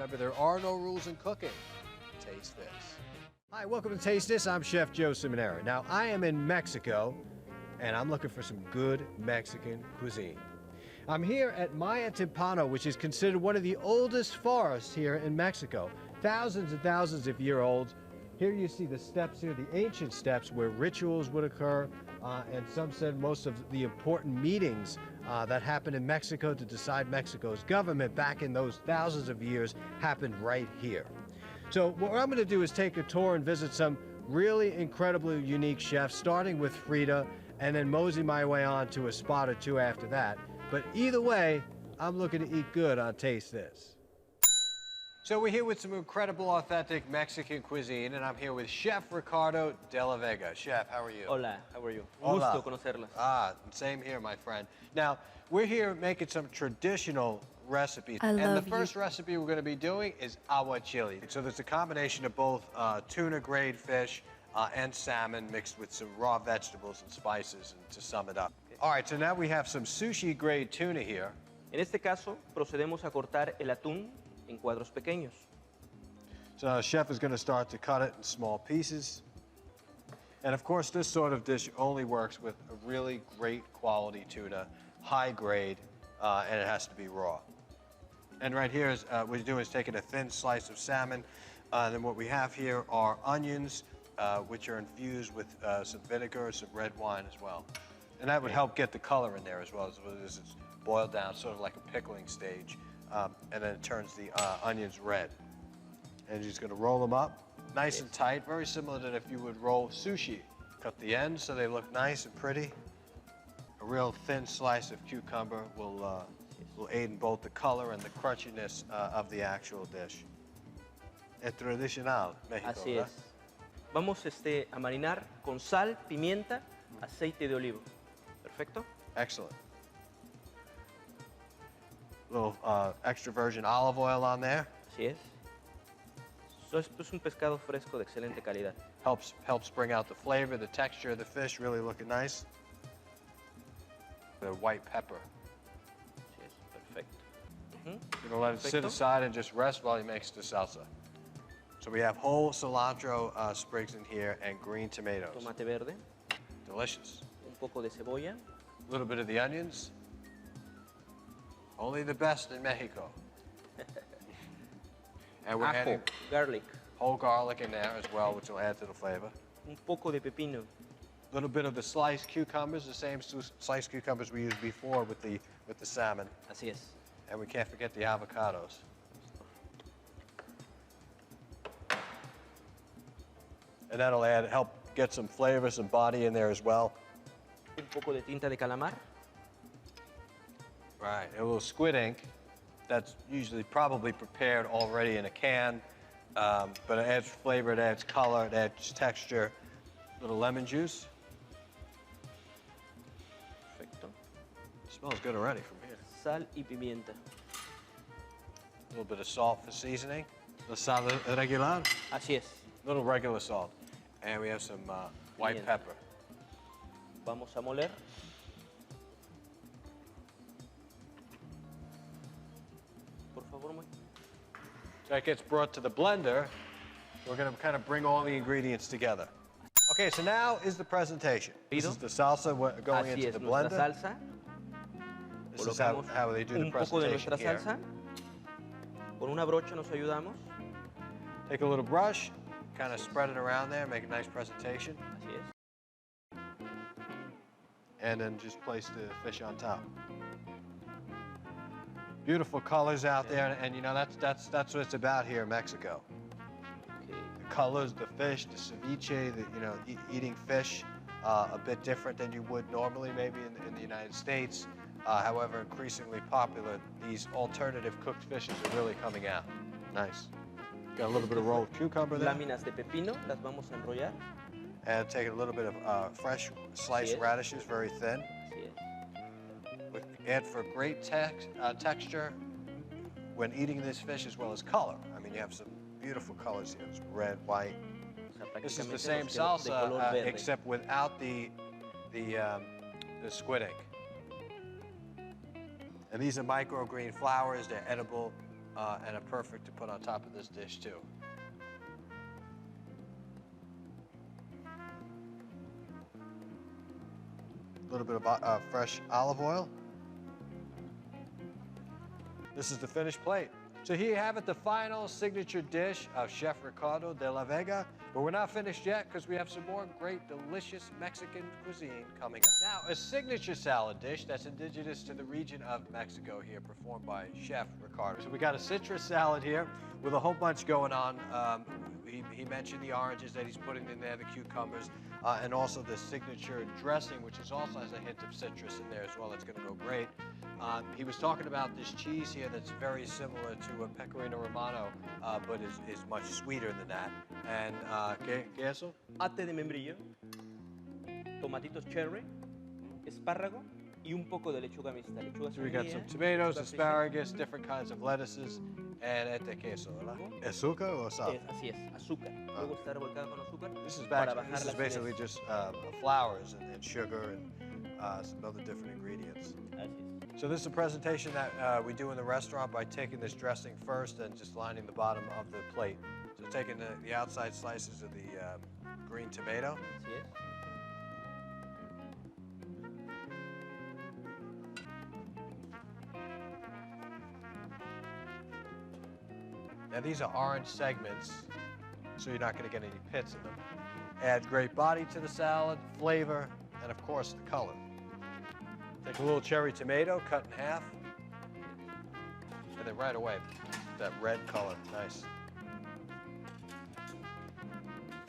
Remember, there are no rules in cooking. Taste this. Hi, welcome to Taste This. I'm Chef Joe Ciminera. Now, I am in Mexico, and I'm looking for some good Mexican cuisine. I'm here at Maya Timpano, which is considered one of the oldest forests here in Mexico. Thousands and thousands of years old. Here you see the steps here, the ancient steps where rituals would occur, and some said most of the important meetings that happened in Mexico to decide Mexico's government back in those thousands of years happened right here. So what I'm going to do is take a tour and visit some really incredibly unique chefs, starting with Frida, and then mosey my way on to a spot or two after that. But either way, I'm looking to eat good on Taste This. So we're here with some incredible, authentic Mexican cuisine, and I'm here with Chef Riccardo de la Vega. Chef, how are you? Hola, how are you? Hola. Gusto conocerlas. Same here, my friend. Now, we're here making some traditional recipes. And the first recipe we're going to be doing is aguachile. So there's a combination of both tuna-grade fish and salmon mixed with some raw vegetables and spices, and to sum it up. Okay. All right, so now we have some sushi-grade tuna here. En este caso, procedemos a cortar el atún en cuadros pequeños. So the chef is going to start to cut it in small pieces. And of course, this sort of dish only works with a really great quality tuna, high grade, and it has to be raw. And right here is what we're doing is taking a thin slice of salmon. Then what we have here are onions, which are infused with some vinegar, some red wine as well. And that would help get the color in there as well as what it is. It's boiled down, sort of like a pickling stage. And then it turns the onions red. And you're just going to roll them up nice and tight, very similar to if you would roll sushi. Cut the ends so they look nice and pretty. A real thin slice of cucumber will aid in both the color and the crunchiness of the actual dish. Es tradicional, México, Así ¿verdad? es. Vamos a marinar con sal, pimienta, aceite de olivo. Perfecto. Excellent. A little extra virgin olive oil on there. Así es. Esto es un pescado fresco de excelente calidad. Helps bring out the flavor, the texture of the fish, really looking nice. The white pepper. Así es, perfecto. You're gonna let it sit aside and just rest while he makes the salsa. So we have whole cilantro sprigs in here and green tomatoes. Tomate verde, Delicious. un poco de cebolla, A little bit of the onions. Only the best in Mexico. And we're ajo, adding garlic, whole garlic in there as well, which will add to the flavor. un poco de pepino, A little bit of the sliced cucumbers, the same sliced cucumbers we used before with the salmon. así es. And we can't forget the avocados. And that'll help get some flavor, some body in there as well. Un poco de tinta de calamar, Right, a little squid ink that's usually probably prepared already in a can, but it adds flavor, it adds color, it adds texture. A little lemon juice. perfecto. Smells good already from here. Sal y pimienta. A little bit of salt for seasoning. The sal regular, Así es. little regular salt. And we have some white Pimienta. pepper. Vamos a moler. Por favor, Mike. So that gets brought to the blender. We're gonna kind of bring all the ingredients together. Okay, so now is the presentation. This is the salsa going Así into es, the nuestra blender. salsa. This is Colocamos how they do the un poco de presentation nuestra here. salsa. Con una brocha nos ayudamos. Take a little brush, kind of spread it around there, make a nice presentation, Así es. and then just place the fish on top. Beautiful colors out there, and you know that's what it's about here in Mexico. Okay. The colors, the fish, the ceviche, eating fish a bit different than you would normally maybe in the United States. However, increasingly popular, these alternative cooked fishes are really coming out. Nice. Got a little bit of rolled cucumber there. Láminas de pepino, las vamos a enrollar. And take a little bit of fresh sliced radishes, very thin. Así es. Would add for great texture when eating this fish as well as color. I mean, you have some beautiful colors here. It's red, white. O sea, This is the prácticamente same los quedos de color salsa, verde. except without the squid ink. And these are microgreen flowers. They're edible. and are perfect to put on top of this dish too. A little bit of fresh olive oil. This is the finished plate. So here you have it, the final signature dish of Chef Riccardo de la Vega. But we're not finished yet because we have some more great, delicious Mexican cuisine coming up. Now, a signature salad dish that's indigenous to the region of Mexico here, performed by Chef Riccardo. So we got a citrus salad here with a whole bunch going on. He mentioned the oranges that he's putting in there, the cucumbers, and also the signature dressing, which is also has a hint of citrus in there as well. It's going to go great. He was talking about this cheese here that's very similar to a pecorino romano, but is much sweeter than that. And ¿qué eso? Ate de membrillo, tomatitos cherry, espárrago y un poco de lechuga mixta. Lechuga So we got some tomatoes, asparagus, different kinds of lettuces, and este queso, ¿verdad? ¿Azúcar o sal? Así es, azúcar. Luego está revolcado con azúcar. This is, para bajar this la is basically acidez. just flours and sugar and some other different ingredients. Así es. So this is a presentation that we do in the restaurant by taking this dressing first and just lining the bottom of the plate. So taking the outside slices of the green tomato. Así es. Now these are orange segments, so you're not going to get any pits in them. Add great body to the salad, flavor, and of course the color. Take a little cherry tomato, cut in half, and then right away, that red color, nice.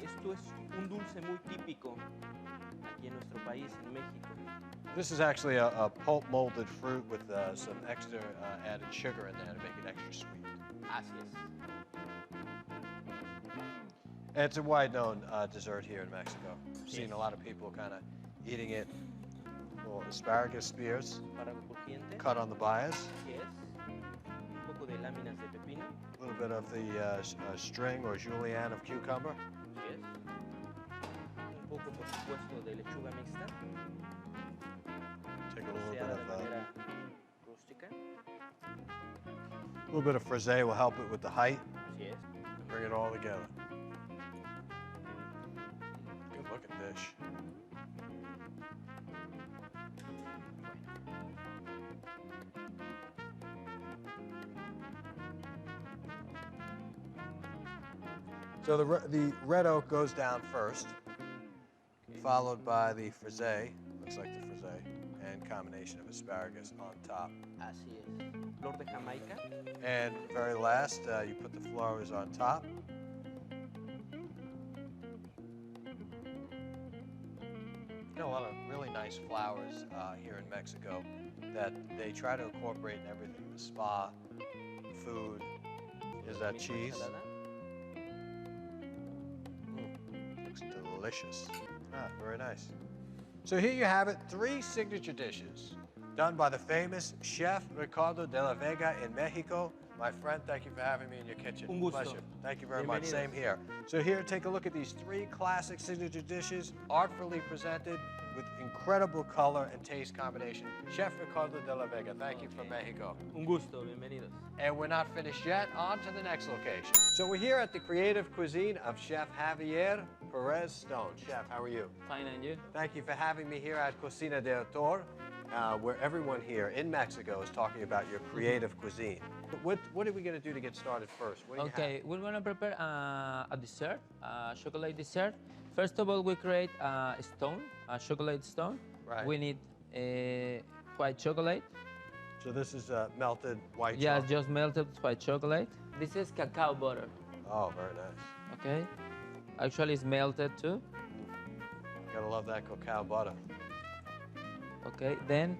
Esto es un dulce muy típico aquí en nuestro país, en México. This is actually a pulp molded fruit with some extra added sugar in there to make it extra sweet. Así es. And it's a wide-known dessert here in Mexico. I've seen a lot of people kind of eating it. Little asparagus spears, Espárrago crujiente. cut on the bias. Así es. Un poco de láminas de pepino. A little bit of the string or julienne of cucumber. Así es. Un poco, por supuesto, de lechuga mixta. Take a little bit Troceada de of manera rústica. a little bit of frisée will help it with the height. Así es. Bring it all together. Good looking dish. So the red oak goes down first, followed by the frisée, looks like the frisée, and combination of asparagus on top. Así es. Flor de Jamaica. And very last, you put the flowers on top. You know, a lot of really nice flowers here in Mexico that they try to incorporate in everything. The spa, food. Is that cheese? Ensalada. Looks delicious. Ah, very nice. So here you have it, 3 signature dishes done by the famous Chef Riccardo de la Vega in Mexico. My friend, thank you for having me in your kitchen. Un gusto. Pleasure. Thank you very much. Bienvenidos. Same here. So here, take a look at these 3 classic signature dishes, artfully presented with incredible color and taste combination. Chef Riccardo de la Vega, thank you from Mexico. Un gusto, bienvenidos. And we're not finished yet. On to the next location. So we're here at the creative cuisine of Chef Javier Perez Stone. Chef, how are you? Fine, and you? Thank you for having me here at Cocina del Autor, where everyone here in Mexico is talking about your creative cuisine. What are we going to do to get started first? What do you Okay, we're gonna prepare a dessert, a chocolate dessert. First of all, we create a stone, a chocolate stone. Right. We need white chocolate. have? So this is melted white Yes, chocolate. just melted white chocolate. This is cacao butter, Oh, very nice. okay? Actually, it's melted too. Gotta love that cacao butter. Okay, then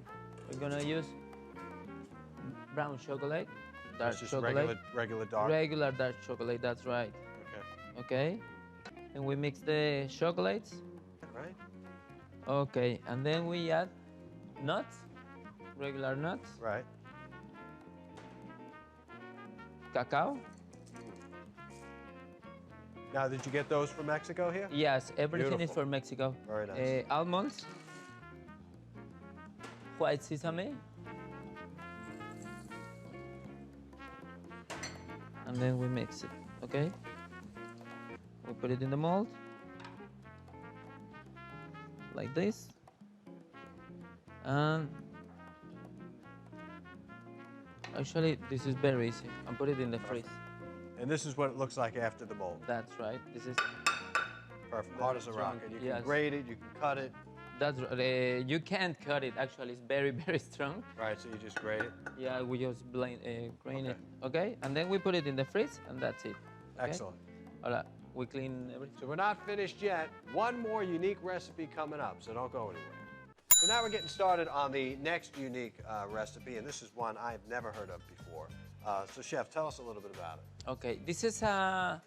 we're gonna use brown chocolate, dark It's just chocolate. regular dark. Regular dark chocolate, that's right. Okay. Okay, and we mix the chocolates. Right? Okay, and then we add nuts, regular nuts, Right. cacao. Now, did you get those from Mexico here? Yes, everything is Beautiful. for Mexico. Very nice. Almonds, white sesame, and then we mix it, okay? We put it in the mold, like this, and actually this is very easy. I put it in the freeze. And this is what it looks like after the mold. That's right. This is Perfect. Hard as a rock. strong. And you can Yes. grate it, you can cut it. you can't cut it. Actually, it's very very strong. Right, so you just grate it. Yeah, we just grain Okay. it. Okay, and then we put it in the freeze, and that's it. Okay? Excellent. Alright, we clean everything. So we're not finished yet. One more unique recipe coming up, so don't go anywhere. So now we're getting started on the next unique recipe, and this is one I've never heard of before. So Chef, tell us a little bit about it. Okay, this is a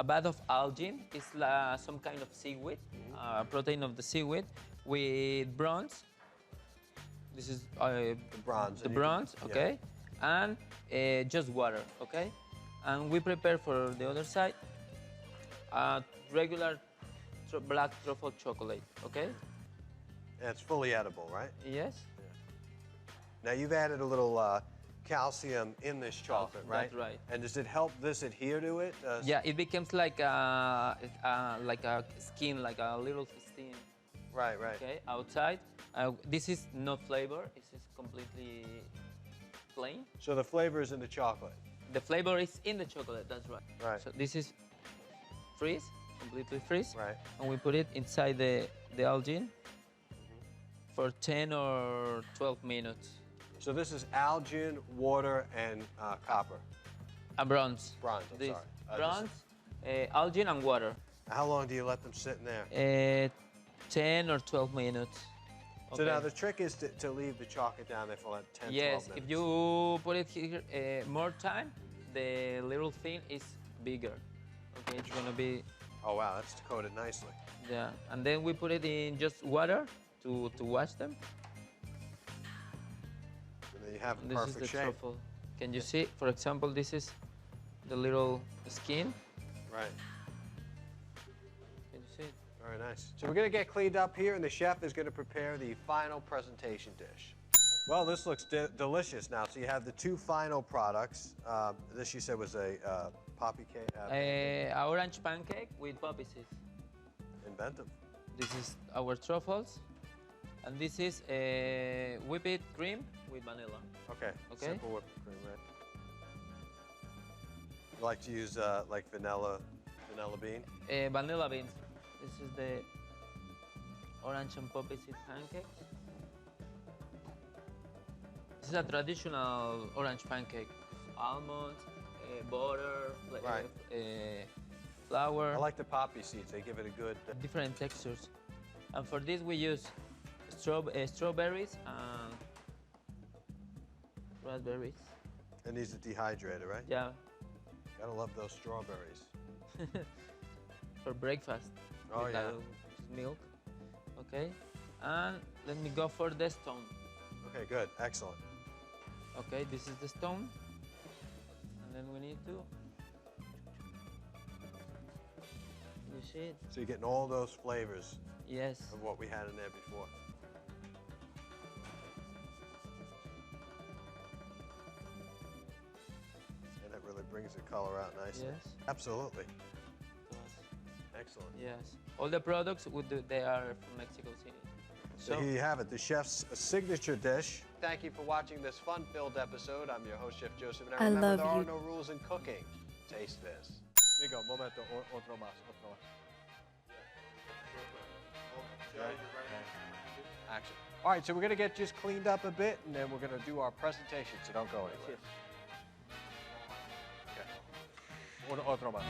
bath of algae. It's some kind of seaweed, protein of the seaweed with bronze. This is The bronze. the bronze, okay, and just water, okay. And we prepare for the other side regular black truffle chocolate, okay. And it's fully edible, right? Yes. Now you've added a little calcium in this chocolate, right? That's right. And does it help this adhere to it? Yeah, it becomes like a skin, like a little skin. Right, right. Okay, outside. This is no flavor. This is completely plain. So the flavor is in the chocolate. The flavor is in the chocolate. That's right. Right. So this is freeze, completely freeze. Right. And we put it inside the algae for 10 or 12 minutes. So this is algae, water, and copper. A bronze. Bronze, I'm This sorry. bronze, algae, and water. How long do you let them sit in there? 10 or 12 minutes. So Okay. now the trick is to leave the chocolate down there for like 10, Yes, 12 minutes. if you put it here more time, the little thing is bigger. Okay, it's gonna be, Oh, wow, that's coated nicely. yeah. And then we put it in just water to wash them. And then you have a And this is perfect the shape. truffle. Can you see? For example, this is the little skin. Right. Can you see it? Very nice. So we're going to get cleaned up here, and the chef is going to prepare the final presentation dish. Well, this looks delicious now. So you have the two final products. This, you said, was a poppy cake. A orange pancake with poppy seeds. Inventive. This is our truffles. And this is whipped cream with vanilla. Okay. Okay. Simple whipped cream, right? You like to use like vanilla bean? Vanilla beans. This is the orange and poppy seed pancake. This is a traditional orange pancake. Almonds, butter, Right. flour, I like the poppy seeds. They give it a good. different textures. And for this we use strawberries and raspberries. And these are dehydrated, right? Yeah, Gotta love those strawberries. for breakfast. Oh, with yeah. Milk. Okay. And let me go for the stone. Okay, good. Excellent. Okay, this is the stone. And then we need to. You see it? So you're getting all those flavors Yes. of what we had in there before. And it really brings the color out nicely. Yes. Absolutely. Excellent. Yes. All the products they are from Mexico City. So here you have it, the chef's signature dish. Thank you for watching this fun-filled episode. I'm your host, Chef Joseph. And I remember, love there are you. no rules in cooking. Taste this. Migo, momento, otro más, otro más. Action. All right, so we're gonna get just cleaned up a bit, and then we're gonna do our presentation, so don't go anywhere. Okay. Otro más.